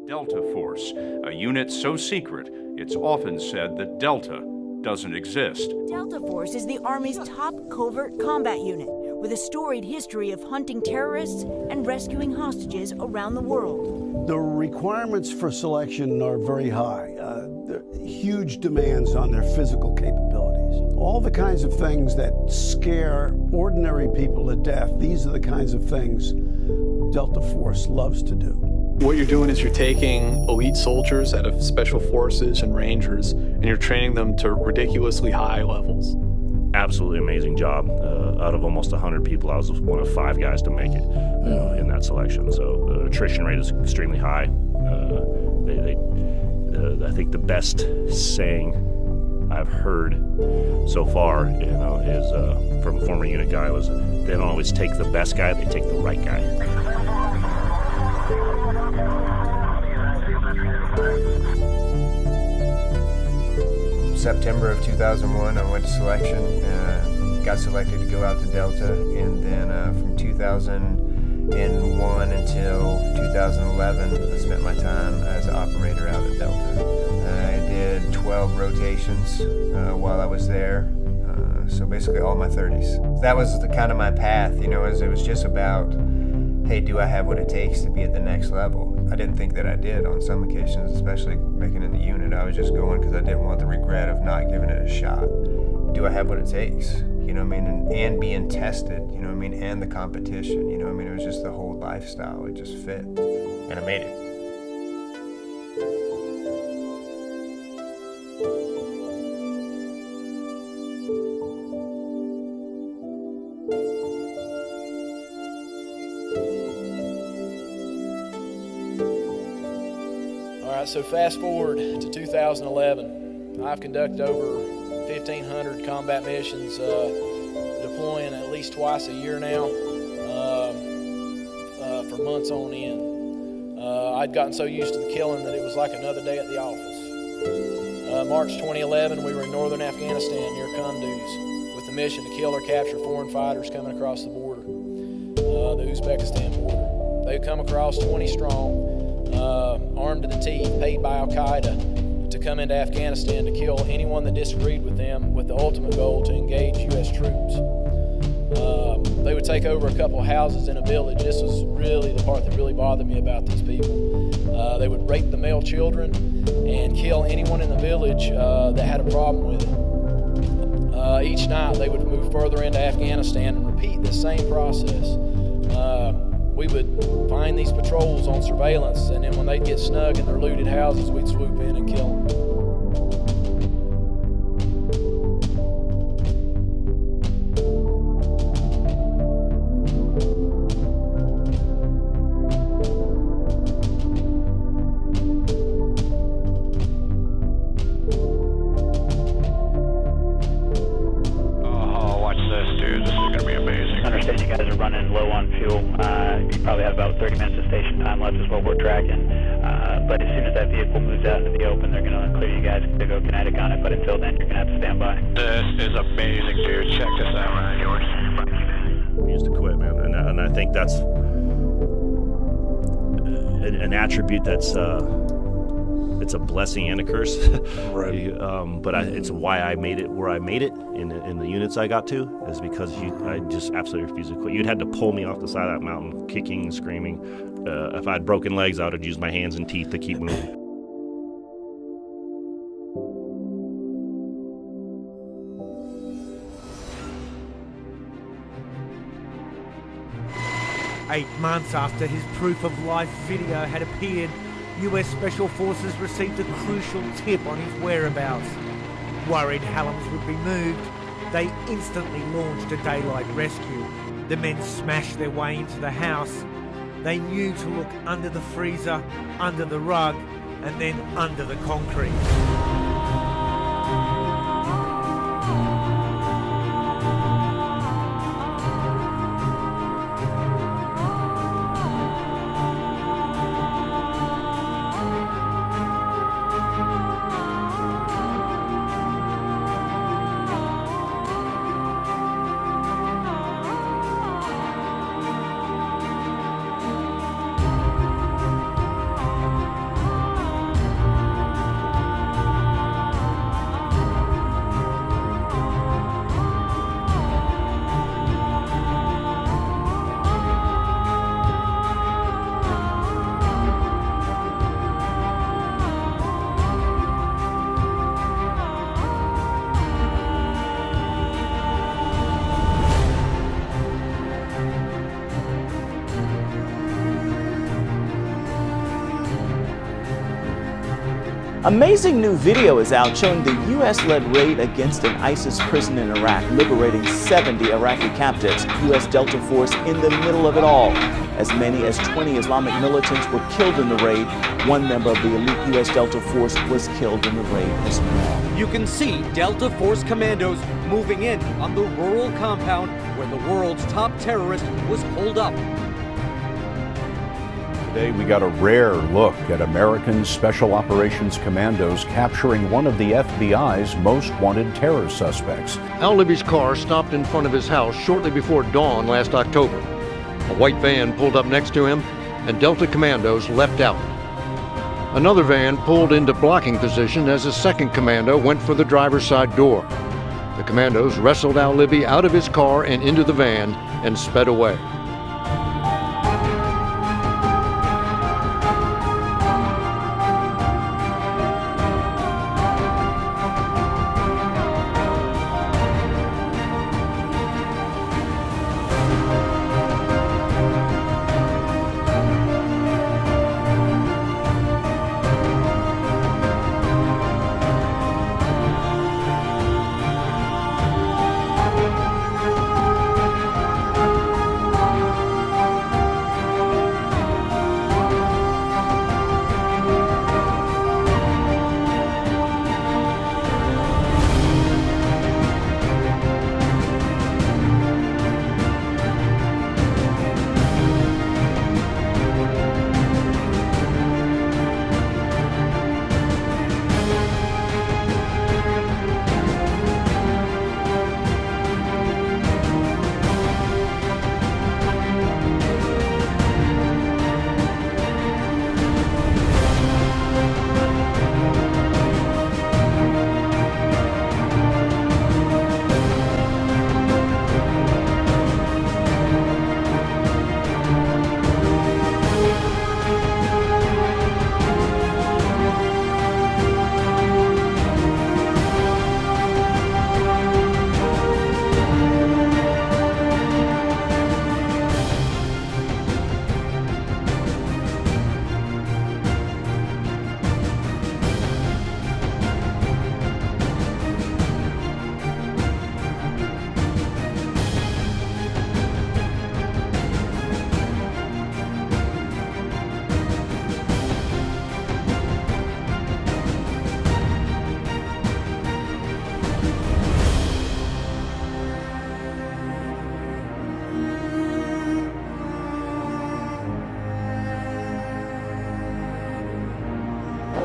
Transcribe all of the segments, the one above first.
Delta Force, a unit so secret, it's often said that Delta doesn't exist. Delta Force is the Army's top covert combat unit, with a storied history of hunting terrorists and rescuing hostages around the world. The requirements for selection are very high. There are huge demands on their physical capabilities. All the kinds of things that scare ordinary people to death, these are the kinds of things Delta Force loves to do. What you're doing is you're taking elite soldiers out of special forces and rangers, and you're training them to ridiculously high levels. Absolutely amazing job. Out of almost 100 people, I was one of 5 guys to make it in that selection. So the attrition rate is extremely high. I think the best saying I've heard so far, is from a former unit guy was, they don't always take the best guy, they take the right guy. September of 2001, I went to selection, got selected to go out to Delta, and then from 2001 until 2011, I spent my time as an operator out at Delta. I did 12 rotations while I was there, so basically all my 30s. That was the kind of my path, it was just about, hey, do I have what it takes to be at the next level? I didn't think that I did on some occasions, especially making it in the unit. I was just going because I didn't want the regret of not giving it a shot. Do I have what it takes? And being tested, and the competition, it was just the whole lifestyle. It just fit, and I made it. So fast forward to 2011, I've conducted over 1,500 combat missions, deploying at least twice a year now, for months on end. I'd gotten so used to the killing that it was like another day at the office. March 2011, we were in northern Afghanistan near Kunduz with the mission to kill or capture foreign fighters coming across the border, the Uzbekistan border. They come across 20 strong, armed to the teeth, paid by Al-Qaeda to come into Afghanistan to kill anyone that disagreed with them, with the ultimate goal to engage U.S. troops. They would take over a couple houses in a village. This was really the part that really bothered me about these people. They would rape the male children and kill anyone in the village that had a problem with it. Each night they would move further into Afghanistan and repeat the same process. We would find these patrols on surveillance, and then when they'd get snug in their looted houses, we'd swoop in and kill them. 30 minutes of station time left is what we're tracking. But as soon as that vehicle moves out into the open, they're going to clear you guys to go kinetic on it. But until then, you're going to have to stand by. This is amazing, dude. Check this out, Ryan. Yours. We used to quit, man. And I think that's an attribute that's it's a blessing and a curse. Right. But it's why I made it where I made it in the units I got to, is because I just absolutely refused to quit. You'd had to pull me off the side of that mountain, kicking and screaming. If I had broken legs, I would have used my hands and teeth to keep moving. Eight months after his proof of life video had appeared, US Special Forces received a crucial tip on his whereabouts. Worried Hallam's would be moved, they instantly launched a daylight rescue. The men smashed their way into the house. They knew to look under the freezer, under the rug, and then under the concrete. Amazing new video is out showing the U.S.-led raid against an ISIS prison in Iraq, liberating 70 Iraqi captives. U.S. Delta Force in the middle of it all. As many as 20 Islamic militants were killed in the raid. One member of the elite U.S. Delta Force was killed in the raid as well. You can see Delta Force commandos moving in on the rural compound where the world's top terrorist was holed up. Today we got a rare look at American Special Operations Commandos capturing one of the FBI's most wanted terror suspects. Al-Libi's car stopped in front of his house shortly before dawn last October. A white van pulled up next to him, and Delta commandos leapt out. Another van pulled into blocking position as a second commando went for the driver's side door. The commandos wrestled Al-Libi out of his car and into the van and sped away.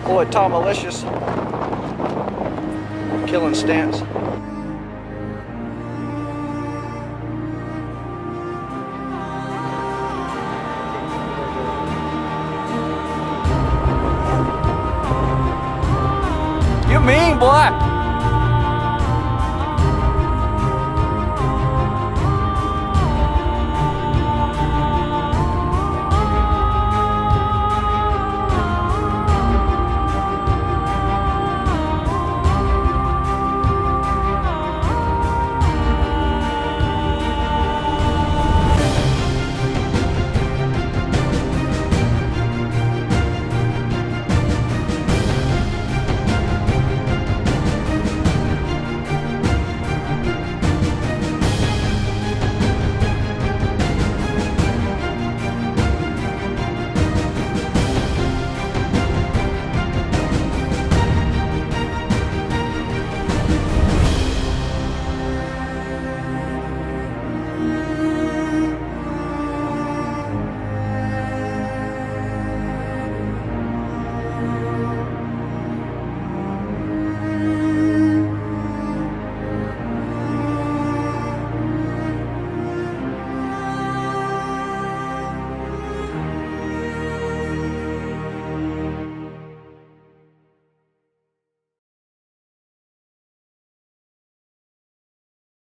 Boy, Tom Malicious, killing Stance. You mean, boy?